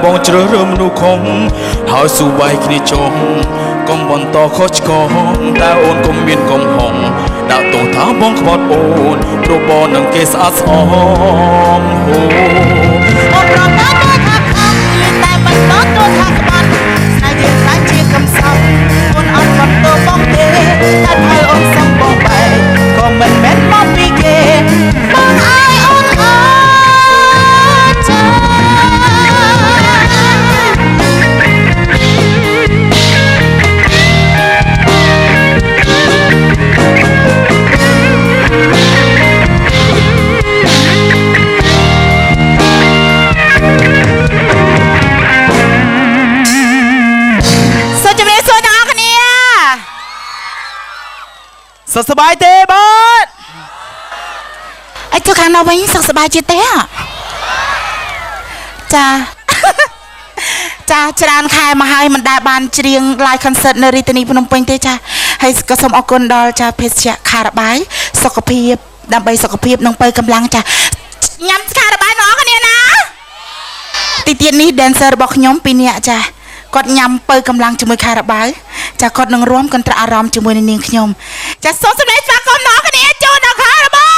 បងជ្រើសរើសមនុស្សខំហើយស៊ូវៃគ្នាចុងកុំបន្តខុសឆ្គងតែអូនកុំមានកំហុងដាក់ទោសថាបងខ្វត់អូនព្រោះបងនឹងគេស្អាតស្អំហូអូនប្រកាសថាខំតែមិនតទោសថាក្បត់ស្នេហ៍យើងខ្លាចជាកំសត់អូនអត់បន្តបងទេតែហើយអូនសំបងបែកក៏មិនមែនមកពីគេបងអើយអូនអើយចាសុខសប្បាយទេបងអីទៅខាងនោះវិញសុខសប្បាយជាទេចាចាច្រើនខែមកហើយមិនដែលបានច្រៀង live concert នៅរាជធានីភ្នំពេញទេចាហើយក៏សូមអរគុណដល់ចាភេសជ្ជៈខារបាយសុខភាពដើម្បីសុខភាពនិងបើកម្លាំងចាញ៉ាំខារបាយបងប្អូនគ្នាណាទីទៀតនេះ dancer របស់ខ្ញុំពីរនាក់ចាគាត់ញ៉ាំបើកម្លាំងជាមួយខារបាយចាគាត់នឹងរួមកន្ត្រាក់អារម្មណ៍ជាមួយនឹងនាងខ្ញុំចាសូមសម្ដែងស្វាគមន៍ដល់គ្នាចូលដល់ខារបាយ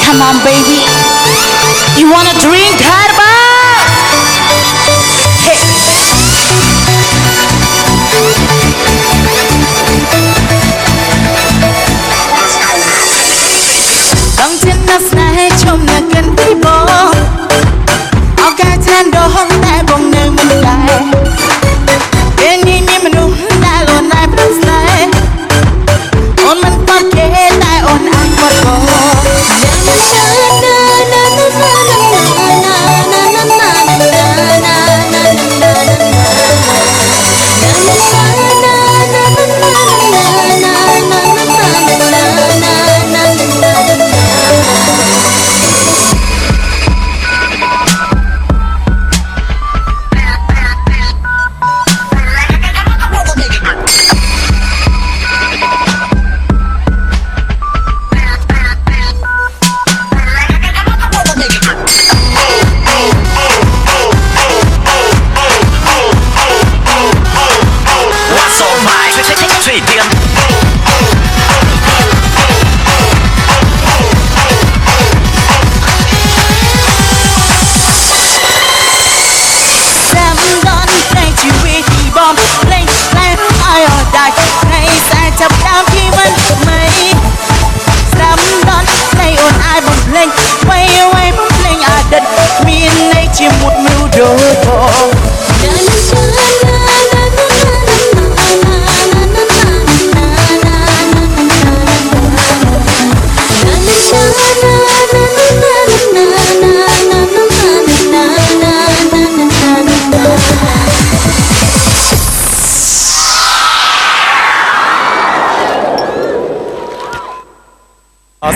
Come on baby You wanna drink Carba Hey Don't tell us now chum na kan đi bo Ao ca chan do hong tai bong nơi mình lại Bên đi mi mình đúng đã luôn ai plus này Ôn mình con kế tai ôn anh một bộ Chập đám khi vẫn mây Sắm đón này ồn ai bồng lên Quay quay bóng lên à đất Miền này chỉ một mưu đồ thổ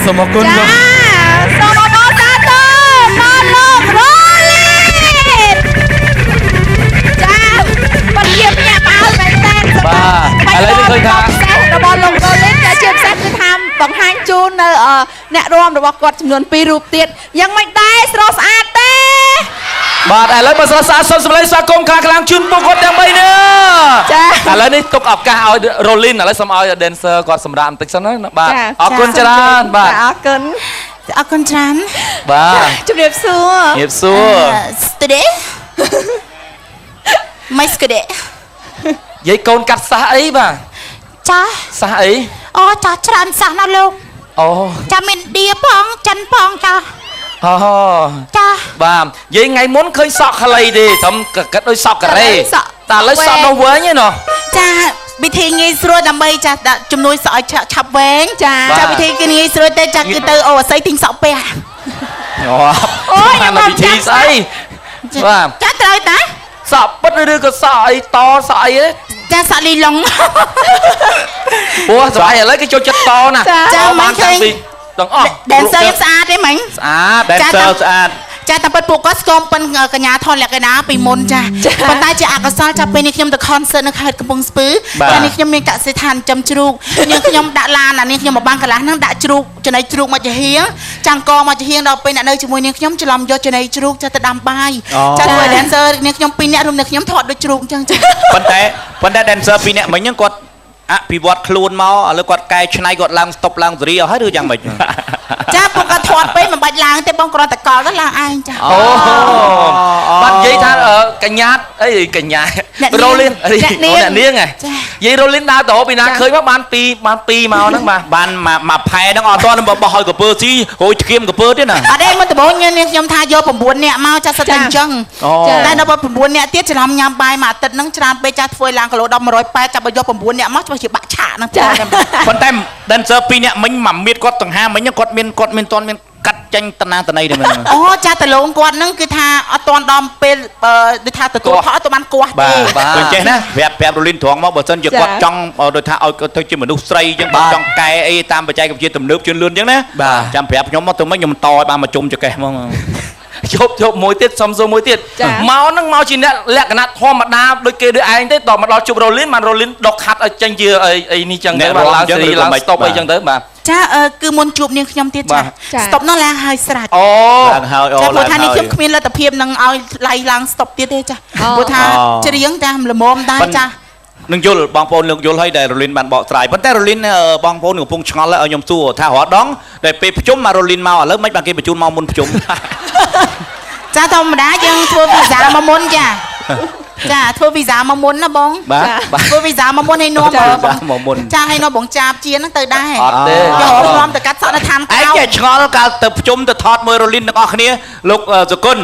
សូមអរគុណលោក សូមអរគុណសាទរមកលោករ៉ូលីតចាបាត់ជាញាក់ផ្អើលមែនតើបាទឥឡូវនេះឃើញថារបស់លោករ៉ូលីតជាពិសេសគឺថាបង្ហាញជូននៅអ្នករួមរបស់គាត់ចំនួន2រូបទៀតយ៉ាងមិនដែរស្រស់ស្អាតទេបាទឥឡូវបើស្រស់ស្អាតសូមសម្លេងស្វាគមន៍ខ្លាំងៗជូនពួកគាត់ទាំង3នេះចាឥឡូវនេះទុកឱកាសឲ្យរ៉ូលីនឥឡូវសូមឲ្យ dancer គាត់សម្រាប់បន្តិចសិនណាបាទអរគុណច្រើនបាទអរគុណច្រើនបាទជំរាបសួរស្ទដេមិនស្គដេយាយកូនកាត់សះអីបាទចាសះអីអូចាច្រើនសះណាលោកអូចាមានឌៀផងចិនផងចាអូចាបាទយាយថ្ងៃមុនឃើញសក់ខ្លីទេត្រឹមកាត់ដូចសក់ការ៉េតែឥឡូវសក់នោះវែងឯណោះចាវិធីងាយស្រួលដើម្បីចាដាក់ជំនួយសក់ឲ្យឆាប់វែងចាវិធីគឺងាយស្រួលទេចាគឺទៅអូអាស័យទិញសក់ពះអូខ្ញុំមកវិធីស្អីបាទចាត្រូវតាសក់ពិតឬក៏សក់អីតសក់អីទេចាសក់លីឡុងអូស្បែកឥឡូវគេចូលចិត្តតណាចាមិនឃើញទាំងអស់ dancer ស្អាតទេមិញស្អាត dancer ស្អាតចាតែពួកគាត់ស្គមប៉ិនកញ្ញាថនលក្ខណៈពីមុនចាប៉ុន្តែជាអកុសលចាប់ពេលនេះខ្ញុំទៅ concert នៅខេត្តកំពង់ស្ពឺតែនេះខ្ញុំមានកសិដ្ឋានចំជ្រូកនាងខ្ញុំដាក់ឡានអានេះខ្ញុំមកបាំងកន្លះហ្នឹងដាក់ជ្រូកចំណីជ្រូកមកចាហៀងចាំងកមកចាហៀងដល់ពេលអ្នកនៅជាមួយនាងខ្ញុំច្រឡំយកចំណីជ្រូកចាទៅដាំបាយចាធ្វើ dancer នាងខ្ញុំ2នាក់រួមនឹងខ្ញុំថតដូចជ្រូកអញ្ចឹងចាប៉ុន្តែ dancer 2នាក់មិញហ្នឹងគាត់អភិវឌ្ឍខ្លួនមកឥឡូវគាត់កែច្នៃគាត់ឡើងស្តុបឡើងសេរីអស់ហើយឬយ៉ាងម៉េចចាពួកគាត់ធាត់ពេកមិនបាច់ឡើងទេបងគ្រាន់តែកលទៅឡើងឯងចាអូបាត់និយាយថាកញ្ញាអីកញ្ញារ៉ូលីនអ្នកនាងហ៎និយាយរ៉ូលីនដើរទៅពីណាឃើញមកបាន2មកហ្នឹងបានមកផែហ្នឹងអត់ទាន់បោះឲ្យកពើស៊ីរួចឈាមកពើទៀតណាអត់ទេមកដំបូងនាងខ្ញុំថាយក9នាក់មកចាសិតតែអញ្ចឹងតែដល់9នាក់ទៀតច្រឡំញ៉ាំបាយមួយអាទិត្យហ្នឹងច្រើនពេកចាធ្វើឡើងគីឡូ10 180ចាប់យក9នាក់មកច្បាស់ជាបាក់ឆាកហ្នឹងចាប៉ុន្តែ dancer 2នាក់មិញមួយមៀតគាត់ទាំងហាមិញគាត់មានតន់មានកាត់ចាញ់តណាតណៃទេមែនអូចាតលងគាត់ហ្នឹងគឺថាអត់តន់ដល់ពេលដូចថាទទួលផលអត់ទៅបានគាស់ទេបាទចេះណាប្រាប់រ៉ូលីនត្រង់មកបើសិនជាគាត់ចង់ដូចថាឲ្យគាត់ទៅជាមនុស្សស្រីអញ្ចឹងគាត់ចង់កែអីតាមបច្ចេកវិទ្យាទំនើបជឿនលឿនអញ្ចឹងណាចាំប្រាប់ខ្ញុំមកទៅមិញខ្ញុំតឲ្យបានមកជុំចកេះហ្មងជប់មួយទៀតសំសួរមួយទៀតមកហ្នឹងមកជាអ្នកលក្ខណៈធម្មតាដូចគេដូចឯងទេតមកដល់ជប់រ៉ូលីនបានរ៉ូលីនដកខាត់ឲ្យចេញជាអីនេះចឹងទៅបានឡើងសេរីឡើងស្តុបអីចឹងទៅបាទចាគឺមុនជួបនាងខ្ញុំទៀតចាស្តុបនោះឡើងហើយស្រាច់អូឡើងហើយអូចាព្រោះថានាងខ្ញុំគ្មានលទ្ធភាពនឹងឲ្យឡៃឡើងស្តុបទៀតទេចាព្រោះថាច្រៀងចាល្មមដែរចា នឹងយល់បងប្អូនលោកយល់ហើយដែលរលីនបានបកស្រាយប៉ុន្តែរលីនបងប្អូនកំពុងឆ្ងល់ហើយខ្ញុំសួរថារត់ដងដែលពេលប្រជុំមករលីនមកឥឡូវមិនបានគេបញ្ជូនមកមុនប្រជុំ ចាធម្មតាយើងធ្វើវីសាមកមុនចាចាធ្វើវីសាមកមុនណាបង បាទ ធ្វើវីសាមកមុនឲ្យនាំបង មុន ចាឲ្យនាំបងចាបជាហ្នឹងទៅដែរ អត់ទេ យកនាំទៅកាត់សក់នៅឋាន ឯ កោ ងចេះឆ្ងល់កាលទៅប្រជុំទៅថតមួយរលីនទាំងអស់គ្នាលោកសុគន្ធ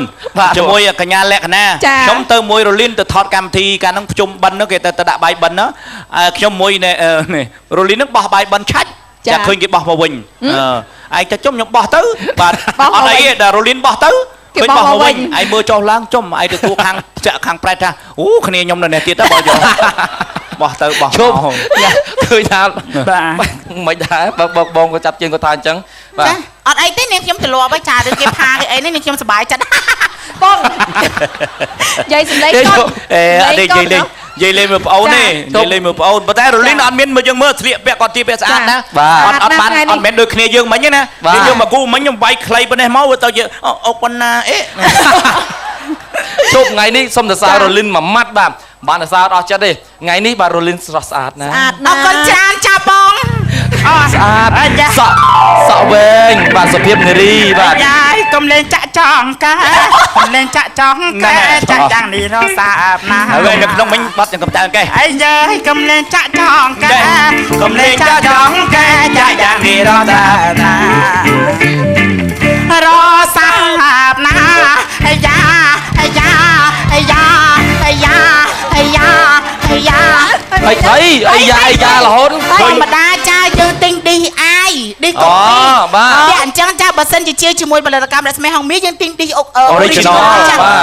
ជាមួយកញ្ញាលក្ខណាខ្ញុំទៅមួយរលីនទៅថតកម្មវិធីកាលហ្នឹងប្រជុំបិណ្ឌហ្នឹងគេទៅដាក់បាយបិណ្ឌណាខ្ញុំមួយរលីនហ្នឹងបោះបាយបិណ្ឌឆាច់ចាឃើញគេបោះមកវិញឯងទៅជុំខ្ញុំបោះទៅបាទអត់អីដល់រលីនបោះទៅឃើញបោះមកវិញឯងមើលចុះឡើងចុំឯងទៅទួខាងចាក់ខាងប្រែតថាអូគ្នាខ្ញុំនៅនេះទៀតទៅបោះយកបោះទៅបោះជុំឃើញថាមិនដែរបងក៏ចាប់ជើងក៏ថាអញ្ចឹងបាទ អត់អីទេនាងខ្ញុំទលាប់ហើយចារឿងគេផាគេអីនេះនាងខ្ញុំសប្បាយចិត្ត បង យាយសម្លេងកូន អត់ទេយាយលេងមើលប្អូនទេយាយលេងមើលប្អូនប៉ុន្តែរលីនអត់មានមើលយើងមើលស្លៀកពាក់គាត់ទីពាក់ស្អាតណាអត់បានអត់មែនដូចគ្នាយើងមិញណាយើងមកគូមិញខ្ញុំវាយខ្លីប៉ុណ្ណេះមកទៅយើងអុកប៉ុណ្ណាអេ ជប់ថ្ងៃនេះសុំសរសើររលីនមួយម៉ាត់បាទបានសរសើរអត់ចិត្តទេថ្ងៃនេះបាទរលីនស្រស់ស្អាតណាស់ អរគុណច្រើនចាបង ស្អាតសក់វែងបាទសុភាពនារីបាទ យាយកុំលេងចាក់ចង់កាកុំលេងចាក់ចង់កាចាក់យ៉ាងនេះរសាបណាស់ ហើយនៅក្នុងមិញបាត់យ៉ាងកំតើកេះ អីយាយកុំលេងចាក់ចង់កាកុំលេងចាក់ចង់កាចាក់យ៉ាងនេះរសាបណារសាបណាអាយ៉ាអាយ៉ាអាយ៉ាអាយ៉ាអាយ៉ាអាយ៉ា អីយ៉ារហូត ធម្មតាចាយើងទិញឌីអាយឌីកុំពីអញ្ចឹងចាបើសិនជាជាជាមួយផលិតកម្មរស្មីហងមាសយើងទិញឌីoriginal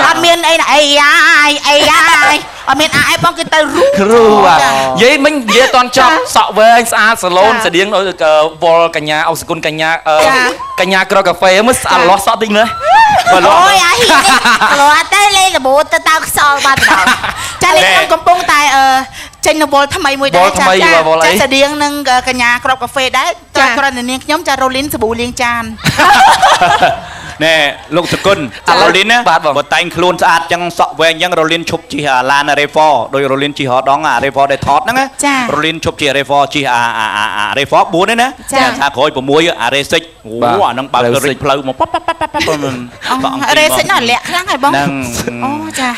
អត់មានអីណាអីយ៉ាអីយ៉ាអត់មានអាយបងគឺទៅគ្រូ បាទនិយាយមិញនិយាយអត់តន់ចប់សក់វែងស្អាតសាឡូនស្តៀងដូចវល់កញ្ញាអុសគុណកញ្ញាក្រកាហ្វេមើលស្អាតលោះសក់តិចណាស់ អូយអាហ៊ីនេះគាត់ទៅលេងលបូទៅតៅខ្សលបាទដល់ចាលេងខ្ញុំកំពុងតែចេញនៅវល់ថ្មីមួយដែរចាស្តៀងនឹងកញ្ញាក្របកាហ្វេដែរតែគ្រាន់តែនាងខ្ញុំចារ៉ូលីនសាប៊ូលាងចាន ណែលោកសគុណរលីនណាបើតែងខ្លួនស្អាតចឹងសក់វែងចឹងរលីនឈប់ជិះឡានរ៉េហ្វ័រដោយរលីនជិះរដងរ៉េហ្វ័រដែលថតហ្នឹងណារលីនឈប់ជិះរ៉េហ្វ័រជិះរ៉េហ្វ័រ4ហ្នឹងណាថាក្រោយ6រ៉េសិចអូអាហ្នឹងបើករិចផ្លូវមកប៉ប៉ប៉រ៉េសិចណាលាក់ខ្លាំងហើយបងអូចា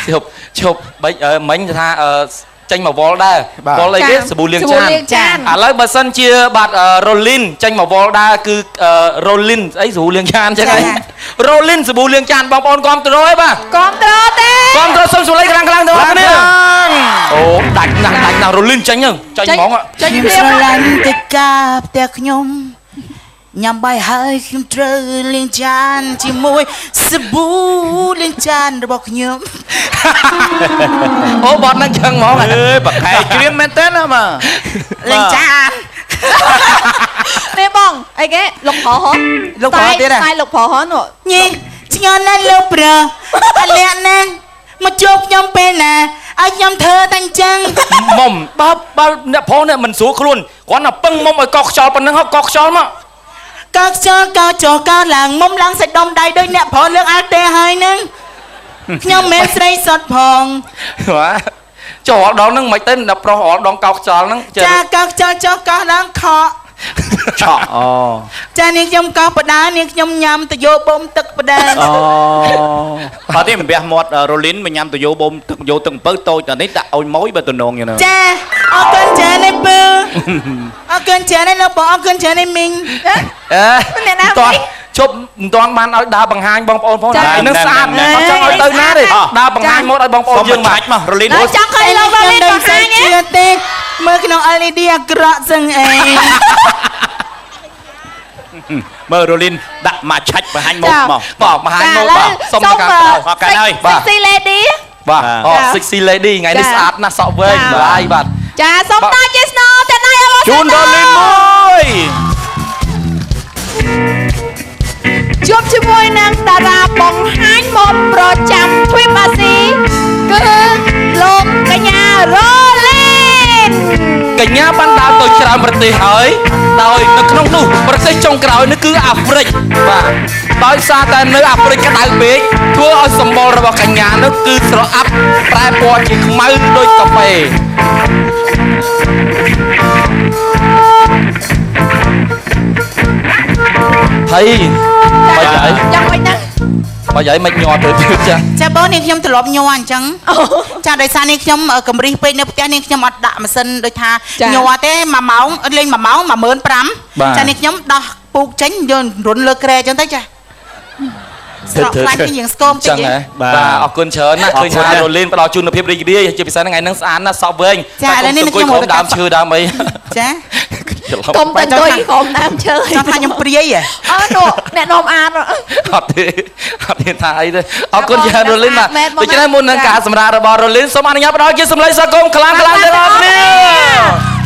ឈប់មិញថាចេញមកវល់ដែរវល់អីគេសាប៊ូលាងចានឥឡូវបើសិនជាបាទរលីនចេញមកវល់ដែរគឺរលីនអីសាប៊ូលាងចានចឹងហើយរលីនសាប៊ូលាងចានបងប្អូនគាំទ្រទេបាទគាំទ្រទេគាំទ្រសុំសូលេខ្លាំងៗទាំងអស់គ្នាអូដាច់ណាស់រលីនចេញហ្មងចេញភ្លាមឡានទៅកាផ្ទះខ្ញុំញ៉ាំបាយហើយខ្ញុំត្រូវលាងចានជាមួយសាប៊ូលាងចានរបស់ខ្ញុំ អូបត់ហ្នឹងចឹងហ្មងអើយប្រខែគ្រៀងមែនតើណាមក លាងចាន ទេបងអីគេលោកប្រុសហ៎លោកប្រុសទៀតតែលោកប្រុសហ៎នោះញីឆ្ងល់ណាស់លោកប្រុសអលះណាស់មកជួបខ្ញុំពេលណាឲ្យខ្ញុំធ្វើតែអញ្ចឹង មុំបើអ្នកប្រុសនេះមិនស្រួលខ្លួនគ្រាន់តែពឹងមុំឲ្យកោខ្យល់ប៉ុណ្ណឹងហ៎កោខ្យល់មក កោខ្យល់កោចោកោឡើងមុំឡើងសាច់ដុំដៃដូចអ្នកប្រុសលើកអាល់ទេហើយហ្នឹងខ្ញុំមិនស្រីសុតផងចូលដងហ្នឹងមិនទៅអ្នកប្រុសដងកោខ្យល់ហ្នឹងចាកោខ្យល់ចោកោឡើងខក ឆក់អូ ចានាងខ្ញុំកោបដានាងខ្ញុំញ៉ាំទៅយកបូមទឹកបដា អូអត់ទេមិនបះមាត់រលីនមកញ៉ាំទៅយកបូមទឹកយកទឹកអំពៅតូចតែនេះដាក់ឲ្យម៉ួយបើតំណងយ៉ាងណាចាអរគុណច្រើនណាស់ពើអរគុណច្រើនណាស់លោកបងអរគុណច្រើនណាស់មីងអ្នកណាតោះជប់មិនទាន់បានឲ្យដើរបង្ហាញបងប្អូនផងនឹងស្អាតអត់ចង់ឲ្យទៅណាទេដើរបង្ហាញមកឲ្យបងប្អូនយើងមកមករលីនចង់ឃើញលោករលីនបង្ហាញទេមើលក្នុង LED អាក្រក់សឹងអី មើលរលីនដាក់មកឆាច់បង្ហាញមកបង្ហាញមកបាទសុំការអរកាហើយបាទ Sexy Lady បាទអូ Sexy Lady ថ្ងៃនេះស្អាតណាស់សក់វែងបាយបាទ ចាសុំតាជាស្នោតែណៃអរជូនរលីនមួយ ជួបជាមួយនឹងតារាបង្ហាញមកប្រចាំ Twip Asia គឺលោកកញ្ញារ៉ូលីន កញ្ញាបានដើរ ទៅច្រើនប្រទេសហើយដោយនៅក្នុងនោះប្រទេសចុងក្រោយនេះគឺអាហ្វ្រិកបាទដោយសារតែនៅអាហ្វ្រិកក្តៅពេកធ្វើឲ្យសម្បុររបស់កញ្ញានោះគឺស្រអាប់ប្រែពណ៌ជាខ្មៅដូចកាហ្វេហើយបាច់ហើយ យ៉ាងម៉េចណា បាច់ហើយមិនញ័រទៅទៀតចា ចាបងនាងខ្ញុំទ្រប់ញ័រអញ្ចឹងចាដោយសារនាងខ្ញុំកម្រិះពេកនៅផ្ទះនាងខ្ញុំអត់ដាក់ម៉ាស៊ីនដូចថាញ័រទេ1ម៉ោងលេង1ម៉ោង 15000 ចានាងខ្ញុំដោះពូកចេញយករុនលើក្រែអញ្ចឹងទៅចាស្រកខ្លាញ់ពីយើងស្គមតិច ចឹងហ៎បាទអរគុណច្រើនណាស់ឃើញថារ៉ូលីនផ្ដល់ជូននូវភាពរីករាយជាពិសេសថ្ងៃហ្នឹងស្អាតណាស់សក់វែងដើមឈើដើមអី ចា កុំតែអង្គុយក្រោមដើមឈើ ចង់ថាខ្ញុំព្រាយ នោះអ្នកនាំអាន អត់ទេថាអីទេអរគុណច្រើនរ៉ូលីនបាទដូច្នេះមុននឹងការសម្រាប់របស់រ៉ូលីនសូមអនុញ្ញាតផ្ដល់ជាសម្លេងសង្គមខ្លាំងៗដល់អ្នកនាង